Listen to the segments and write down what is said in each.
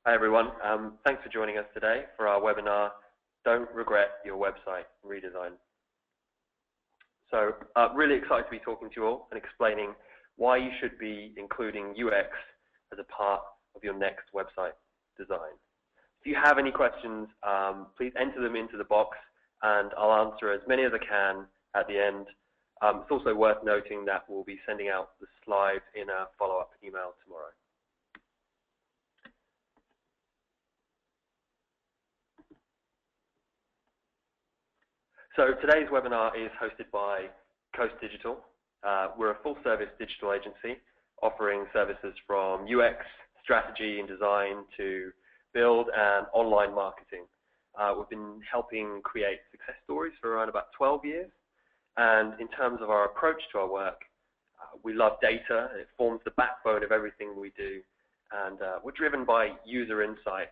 Hi everyone, thanks for joining us today for our webinar, Don't Regret Your Website Redesign. So really excited to be talking to you all and explaining why you should be including UX as a part of your next website design. If you have any questions, please enter them into the box and I'll answer as many as I can at the end. It's also worth noting that we'll be sending out the slides in a follow-up email tomorrow. So today's webinar is hosted by Coast Digital. We're a full-service digital agency offering services from UX, strategy and design to build and online marketing. We've been helping create success stories for around about 12 years. And in terms of our approach to our work, we love data. It forms the backbone of everything we do. And we're driven by user insight.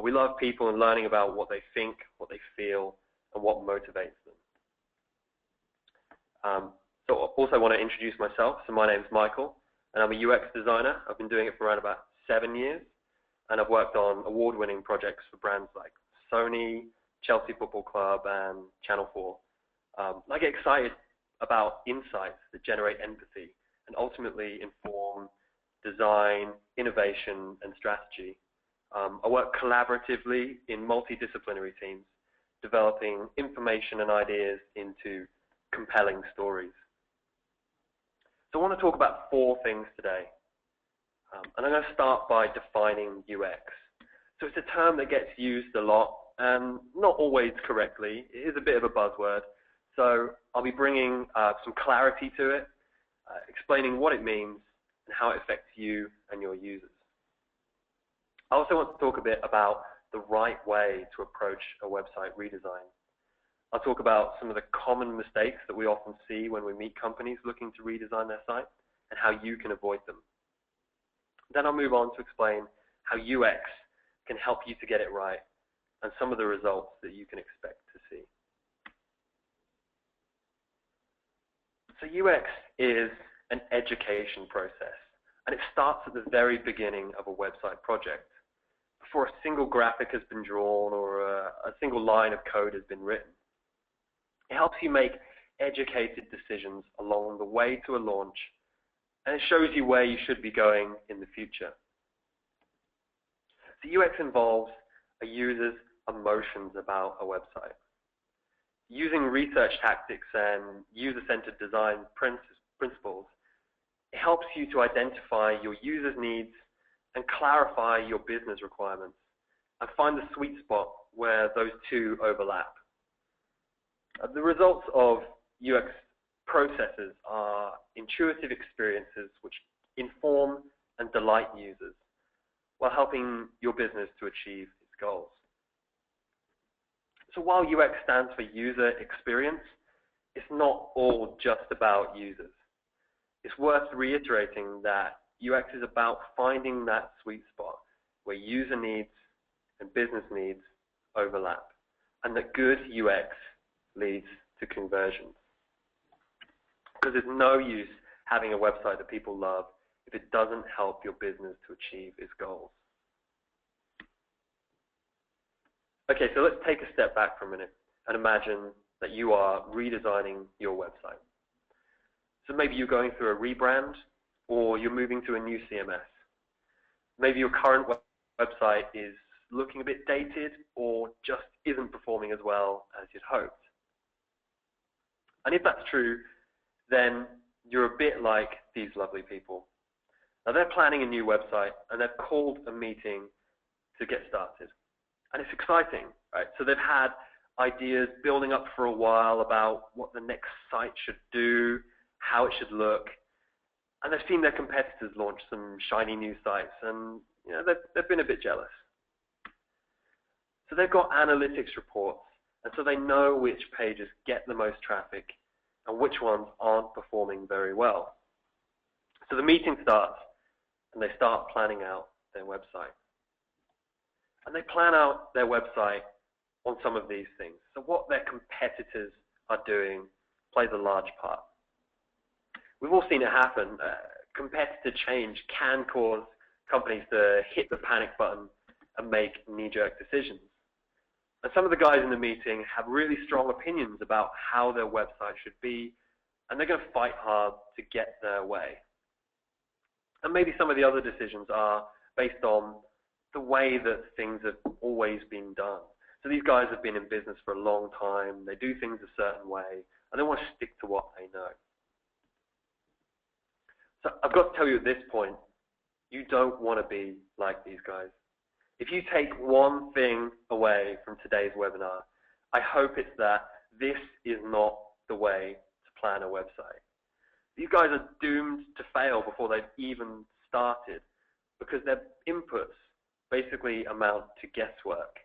We love people and learning about what they think, what they feel, and what motivates them. So I also want to introduce myself. So my name is Michael, and I'm a UX designer. I've been doing it for around about 7 years, and I've worked on award-winning projects for brands like Sony, Chelsea Football Club, and Channel 4. I get excited about insights that generate empathy and ultimately inform design, innovation, and strategy. I work collaboratively in multidisciplinary teams, developing information and ideas into compelling stories. So I want to talk about 4 things today. And I'm going to start by defining UX. So it's a term that gets used a lot and not always correctly. It is a bit of a buzzword. So I'll be bringing some clarity to it, explaining what it means and how it affects you and your users. I also want to talk a bit about the right way to approach a website redesign. I'll talk about some of the common mistakes that we often see when we meet companies looking to redesign their site and how you can avoid them. Then I'll move on to explain how UX can help you to get it right and some of the results that you can expect to see. So UX is an education process, and it starts at the very beginning of a website project. Before a single graphic has been drawn or a single line of code has been written. It helps you make educated decisions along the way to a launch, and it shows you where you should be going in the future. So UX involves a user's emotions about a website. Using research tactics and user-centered design principles, it helps you to identify your user's needs and clarify your business requirements and find the sweet spot where those two overlap. The results of UX processes are intuitive experiences which inform and delight users while helping your business to achieve its goals. So while UX stands for user experience, it's not all just about users. It's worth reiterating that UX is about finding that sweet spot where user needs and business needs overlap, and that good UX leads to conversions. Because there's no use having a website that people love if it doesn't help your business to achieve its goals. Okay, so let's take a step back for a minute and imagine that you are redesigning your website. So maybe you're going through a rebrand, or you're moving to a new CMS. Maybe your current website is looking a bit dated or just isn't performing as well as you'd hoped. And if that's true, then you're a bit like these lovely people. Now they're planning a new website and they've called a meeting to get started. And it's exciting, right? So they've had ideas building up for a while about what the next site should do, how it should look. And they've seen their competitors launch some shiny new sites, and they've been a bit jealous. So they've got analytics reports, and so they know which pages get the most traffic and which ones aren't performing very well. So the meeting starts, and they start planning out their website. And they plan out their website on some of these things. So what their competitors are doing plays a large part. We've all seen it happen. Competitor change can cause companies to hit the panic button and make knee-jerk decisions. And some of the guys in the meeting have really strong opinions about how their website should be, and they're going to fight hard to get their way. And maybe some of the other decisions are based on the way that things have always been done. So these guys have been in business for a long time, they do things a certain way, and they want to stick to what they know. So I've got to tell you at this point, you don't want to be like these guys. If you take one thing away from today's webinar, I hope it's that this is not the way to plan a website. These guys are doomed to fail before they've even started because their inputs basically amount to guesswork.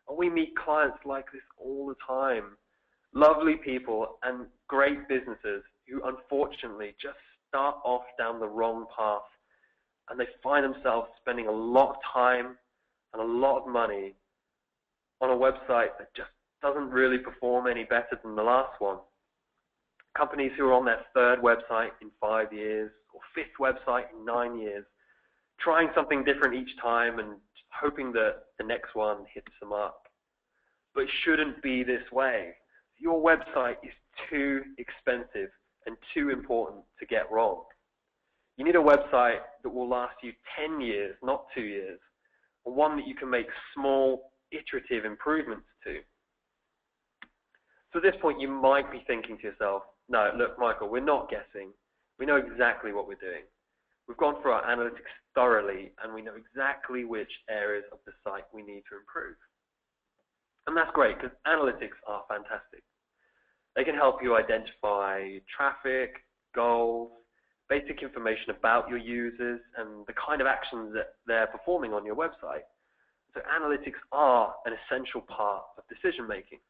And we meet clients like this all the time. Lovely people and great businesses who unfortunately just start off down the wrong path, and they find themselves spending a lot of time and a lot of money on a website that just doesn't really perform any better than the last one. Companies who are on their third website in 5 years or fifth website in 9 years, trying something different each time and hoping that the next one hits the mark. But it shouldn't be this way. Your website is too expensive and too important to get wrong. You need a website that will last you 10 years, not 2 years, or one that you can make small, iterative improvements to. So at this point, you might be thinking to yourself, no, look, Michael, we're not guessing. We know exactly what we're doing. We've gone through our analytics thoroughly, and we know exactly which areas of the site we need to improve. And that's great, because analytics are fantastic. They can help you identify traffic, goals, basic information about your users, and the kind of actions that they're performing on your website. So analytics are an essential part of decision making.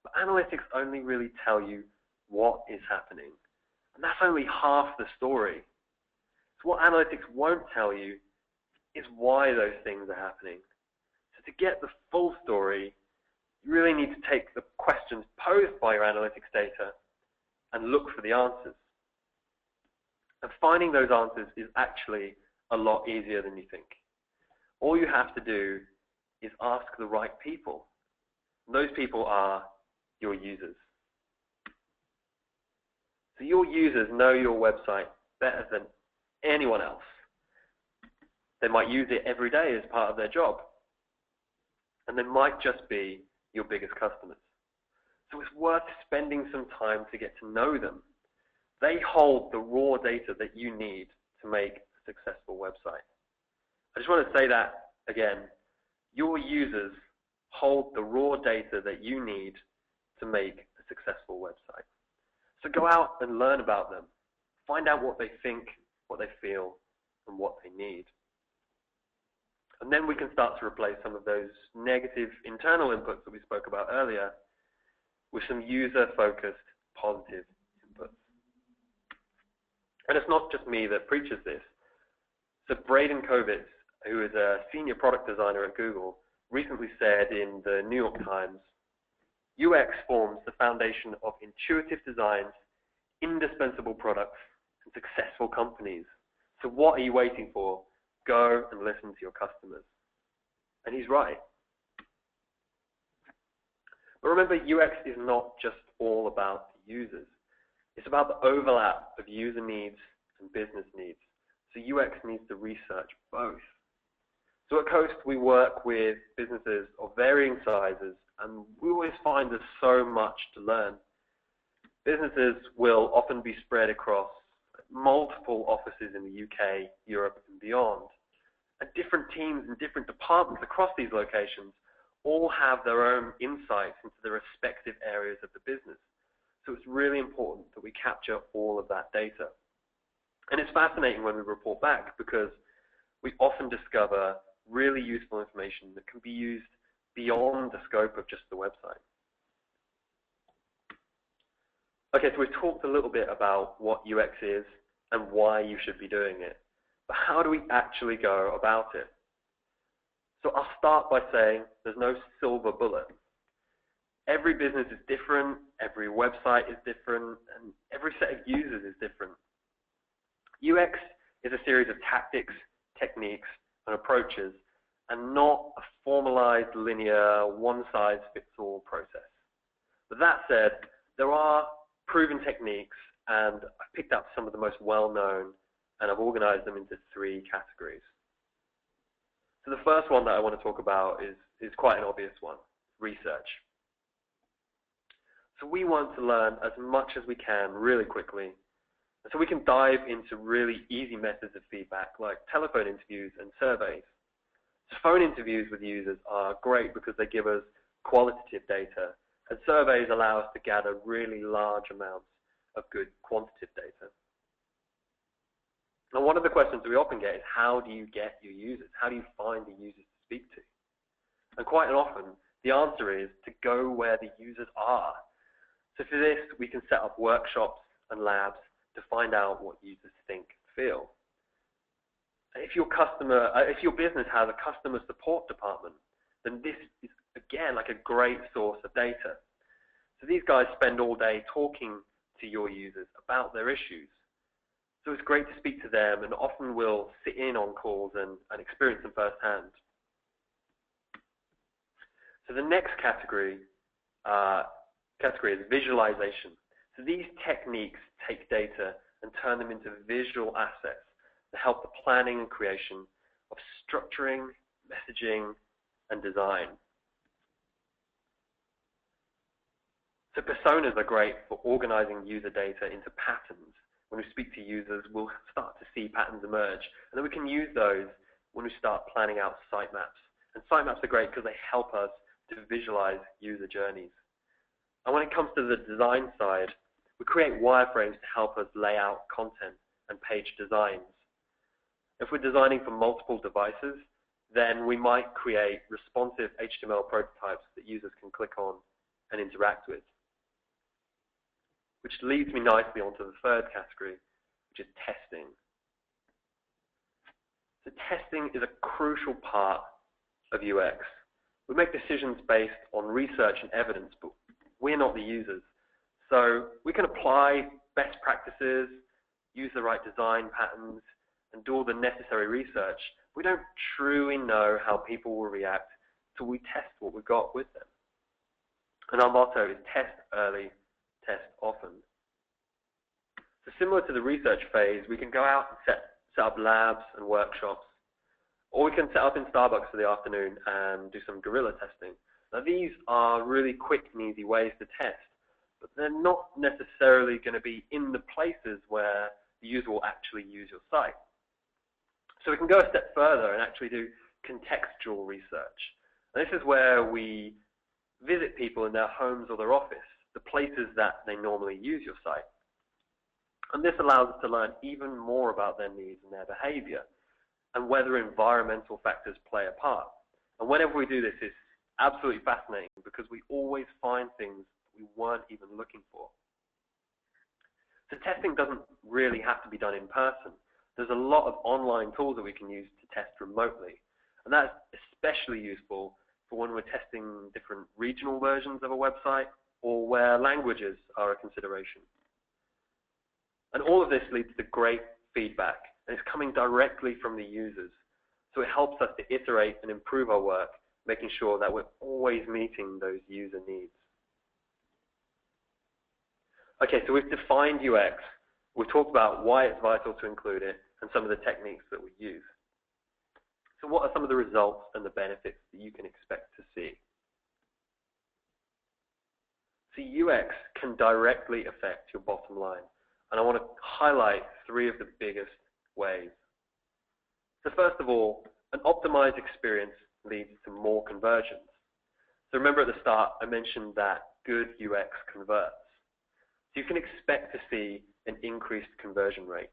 But analytics only really tell you what is happening. And that's only half the story. So what analytics won't tell you is why those things are happening. So to get the full story, you really need to take the questions posed by your analytics data and look for the answers. And finding those answers is actually a lot easier than you think. All you have to do is ask the right people. And those people are your users. So your users know your website better than anyone else. They might use it every day as part of their job. And they might just be your biggest customers. So it's worth spending some time to get to know them. They hold the raw data that you need to make a successful website. I just want to say that again. Your users hold the raw data that you need to make a successful website. So go out and learn about them. Find out what they think, what they feel, and what they need. And then we can start to replace some of those negative internal inputs that we spoke about earlier with some user-focused, positive inputs. And it's not just me that preaches this. So Braden Kovitz, who is a senior product designer at Google, recently said in the New York Times, UX forms the foundation of intuitive designs, indispensable products, and successful companies. So what are you waiting for? Go and listen to your customers. And he's right. But remember, UX is not just all about the users. It's about the overlap of user needs and business needs. So UX needs to research both. So at Coast, we work with businesses of varying sizes, and we always find there's so much to learn. Businesses will often be spread across multiple offices in the UK, Europe, and beyond. And different teams and different departments across these locations all have their own insights into the respective areas of the business. So it's really important that we capture all of that data. And it's fascinating when we report back because we often discover really useful information that can be used beyond the scope of just the website. Okay, so we've talked a little bit about what UX is and why you should be doing it. But how do we actually go about it? So I'll start by saying there's no silver bullet. Every business is different, every website is different, and every set of users is different. UX is a series of tactics, techniques, and approaches and not a formalized, linear, one-size-fits-all process. But that said, there are proven techniques, and I've picked up some of the most well-known, and I've organized them into 3 categories. So the first one that I want to talk about is quite an obvious one, research. So we want to learn as much as we can really quickly, and so we can dive into really easy methods of feedback like telephone interviews and surveys. So phone interviews with users are great because they give us qualitative data, and surveys allow us to gather really large amounts of good quantitative data. Now, one of the questions that we often get is, how do you get your users? How do you find the users to speak to? And quite often, the answer is to go where the users are. So for this, we can set up workshops and labs to find out what users think and feel. If your business has a customer support department, then this is, again, like a great source of data. So these guys spend all day talking to your users about their issues. So it's great to speak to them, and often we'll sit in on calls and experience them firsthand. So the next category is visualization. So these techniques take data and turn them into visual assets that help the planning and creation of structuring, messaging, and design. So personas are great for organizing user data into patterns. When we speak to users, we'll start to see patterns emerge, and then we can use those when we start planning out sitemaps. And sitemaps are great because they help us to visualize user journeys. And when it comes to the design side, we create wireframes to help us lay out content and page designs. If we're designing for multiple devices, then we might create responsive HTML prototypes that users can click on and interact with. Which leads me nicely onto the third category, which is testing. So testing is a crucial part of UX. We make decisions based on research and evidence, but we're not the users. So we can apply best practices, use the right design patterns, and do all the necessary research. We don't truly know how people will react until we test what we've got with them. And our motto is test early, test often. So similar to the research phase, we can go out and set up labs and workshops, or we can set up in Starbucks for the afternoon and do some guerrilla testing. Now these are really quick and easy ways to test, but they're not necessarily going to be in the places where the user will actually use your site. So we can go a step further and actually do contextual research. And this is where we visit people in their homes or their office, the places that they normally use your site. And this allows us to learn even more about their needs and their behavior, and whether environmental factors play a part. And whenever we do this, it's absolutely fascinating because we always find things we weren't even looking for. So testing doesn't really have to be done in person. There's a lot of online tools that we can use to test remotely. And that's especially useful for when we're testing different regional versions of a website or where languages are a consideration. And all of this leads to great feedback, and it's coming directly from the users. So it helps us to iterate and improve our work, making sure that we're always meeting those user needs. Okay, so we've defined UX. We've talked about why it's vital to include it and some of the techniques that we use. So what are some of the results and the benefits that you can expect to see? So UX can directly affect your bottom line, and I want to highlight 3 of the biggest ways. So first of all, an optimized experience leads to more conversions. So remember at the start, I mentioned that good UX converts. So you can expect to see an increased conversion rate.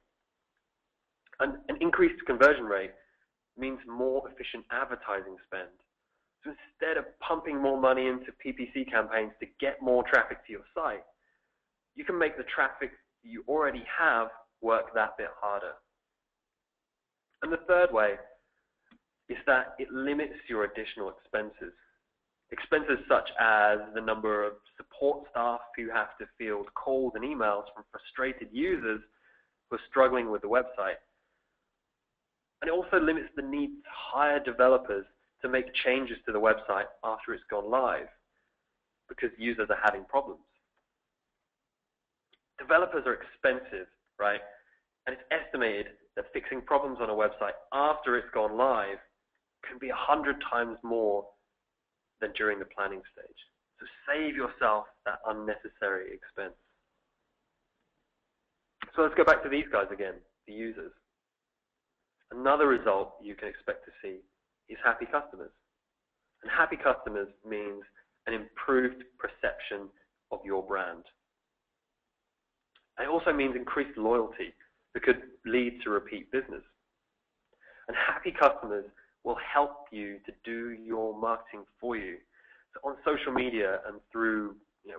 And an increased conversion rate means more efficient advertising spend. So instead of pumping more money into PPC campaigns to get more traffic to your site, you can make the traffic you already have work that bit harder. And the third way is that it limits your additional expenses. Expenses such as the number of support staff who have to field calls and emails from frustrated users who are struggling with the website. And it also limits the need to hire developers to make changes to the website after it's gone live because users are having problems. Developers are expensive, right? And it's estimated that fixing problems on a website after it's gone live can be 100 times more than during the planning stage. So save yourself that unnecessary expense. So let's go back to these guys again, the users. Another result you can expect to see is happy customers. And happy customers means an improved perception of your brand. And it also means increased loyalty that could lead to repeat business. And happy customers will help you to do your marketing for you, so on social media and through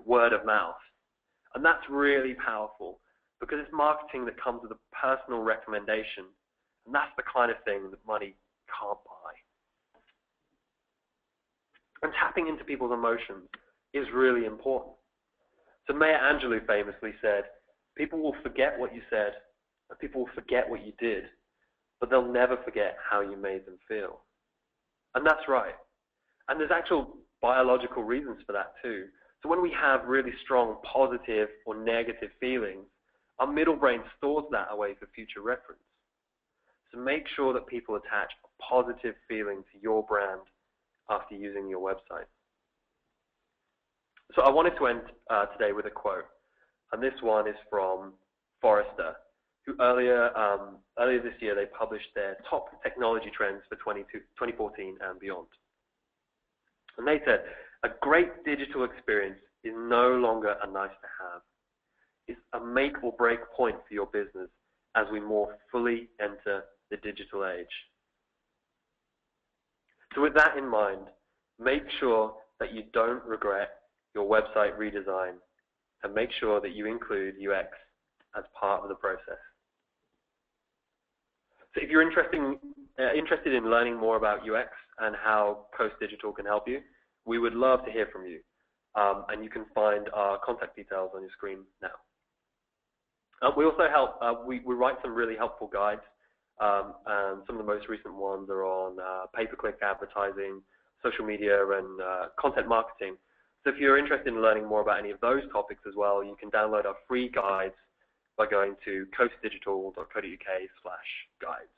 word of mouth. And that's really powerful because it's marketing that comes with a personal recommendation, and that's the kind of thing that money can't buy. And tapping into people's emotions is really important. So Maya Angelou famously said, people will forget what you said, and people will forget what you did, but they'll never forget how you made them feel. And that's right. And there's actual biological reasons for that too. So when we have really strong positive or negative feelings, our middle brain stores that away for future reference. So make sure that people attach a positive feeling to your brand after using your website. So I wanted to end today with a quote, and this one is from Forrester, who earlier this year they published their top technology trends for 2014 and beyond. And they said, a great digital experience is no longer a nice to have. It's a make or break point for your business as we more fully enter the digital age. So with that in mind, make sure that you don't regret your website redesign, and make sure that you include UX as part of the process. So if you're interested in learning more about UX and how Coast Digital can help you, we would love to hear from you. And you can find our contact details on your screen now. We also help, we write some really helpful guides, and some of the most recent ones are on pay-per-click advertising, social media, and content marketing. So if you're interested in learning more about any of those topics as well, you can download our free guides by going to coastdigital.co.uk/guides.